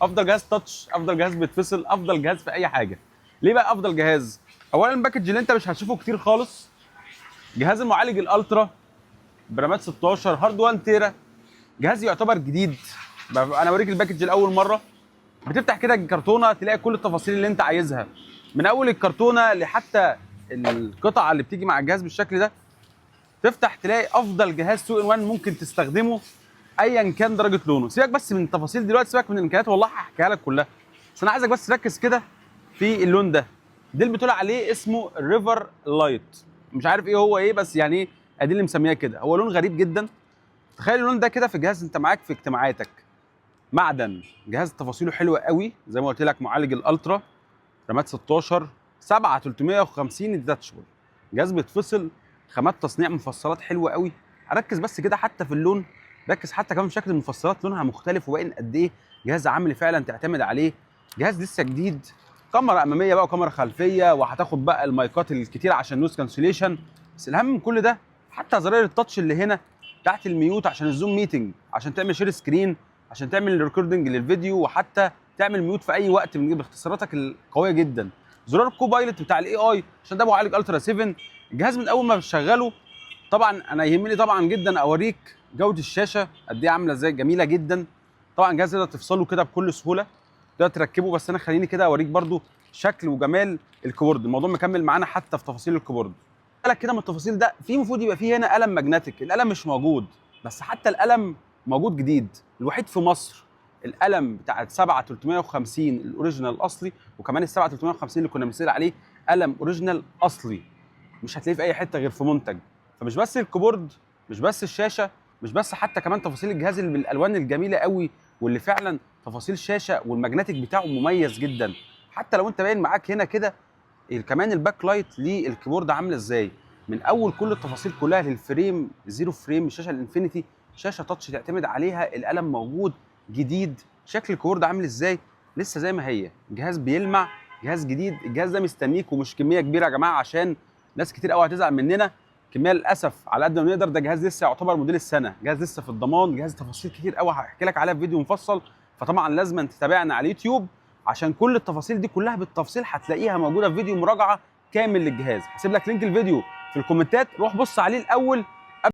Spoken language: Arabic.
افضل جهاز تاتش، افضل جهاز بيتفصل، افضل جهاز في اي حاجه. ليه بقى افضل جهاز؟ اولا الباكج اللي انت مش هتشوفه كتير خالص، جهاز المعالج الالترا برامات 16 هارد 1 تيرا. جهاز يعتبر جديد. انا اوريك الباكج لاول مره. بتفتح كده الكرتونه تلاقي كل التفاصيل اللي انت عايزها، من اول الكرتونه لحتى القطعه اللي بتيجي مع الجهاز بالشكل ده. تفتح تلاقي افضل جهاز 2 ان 1 ممكن تستخدمه ايا كان درجه لونه. سيبك بس من التفاصيل دلوقتي، سيبك من الامكانيات، والله هحكيها لك كلها. بس انا عايزك بس تركز كده في اللون ده. اللي بتقول عليه اسمه الريفر لايت. مش عارف ايه هو ايه، بس يعني ايه ادي اللي مسمياه كده. هو لون غريب جدا. تخيل اللون ده كده في جهاز انت معاك في اجتماعاتك. معدن، جهاز تفاصيله حلوه قوي زي ما قلت لك، معالج الالترا رامات 16 7 350 ديتاتشبل. جهاز بيتفصل، خامات تصنيع مفصلات حلوه قوي. ركز بس كده حتى في اللون، ركز حتى كمان في شكل المفصلات لونها مختلف وباين قد ايه جهاز عملي فعلا تعتمد عليه. جهاز لسه جديد، كاميرا اماميه بقى وكاميرا خلفيه، وهتاخد بقى المايكات الكتير عشان نويز كانسليشن. بس الاهم من كل ده حتى زراير التاتش اللي هنا تحت الميوت عشان الزوم ميتنج، عشان تعمل شير سكرين، عشان تعمل ريكوردنج للفيديو، وحتى تعمل ميوت في اي وقت من باختصاراتك القويه جدا. زرار الكوبايلوت بتاع الاي اي عشان ده معالج الترا 7. الجهاز من اول ما بتشغله طبعا انا يهمني طبعا جدا اوريك جوده الشاشه قد ايه عامله ازاي، جميله جدا. طبعا جهاز تقدر تفصله كده بكل سهوله، تقدر تركبه. بس انا خليني كده اوريك برده شكل وجمال الكيبورد. الموضوع مكمل معانا حتى في تفاصيل الكيبورد. بالك كده من التفاصيل ده، في المفروض يبقى فيه هنا قلم ماجنتيك. القلم مش موجود، بس حتى القلم موجود جديد الوحيد في مصر. القلم بتاع 7 350 الاوريجينال الاصلي، وكمان ال 7 350 اللي كنا بنسال عليه قلم اوريجينال اصلي، مش هتلاقيه في اي حته غير في منتج. فمش بس الكيبورد، مش بس الشاشه، مش بس حتى كمان تفاصيل الجهاز اللي بالالوان الجميله قوي، واللي فعلا تفاصيل شاشه والماجنتيك بتاعه مميز جدا. حتى لو انت باين معاك هنا كده كمان الباك لايت للكيبورد عامله ازاي، من اول كل التفاصيل كلها للفريم زيرو فريم، الشاشه الانفينيتي، شاشه تاتش تعتمد عليها، القلم موجود جديد. شكل الكيبورد عامل ازاي؟ لسه زي ما هي، جهاز بيلمع، جهاز جديد. الجهاز ده مستنيك، ومش كميه كبيره يا جماعه عشان ناس كتير قوي هتزعل مننا. كميه للاسف على قد ما نقدر. ده جهاز لسه يعتبر موديل السنه، جهاز لسه في الضمان، جهاز تفاصيل كتير قوي هحكي لك عليها في فيديو مفصل. فطبعا لازم تتابعنا على اليوتيوب عشان كل التفاصيل دي كلها بالتفصيل هتلاقيها موجوده في فيديو مراجعه كامل للجهاز. هسيب لك لينك الفيديو في الكومنتات، روح بص عليه الاول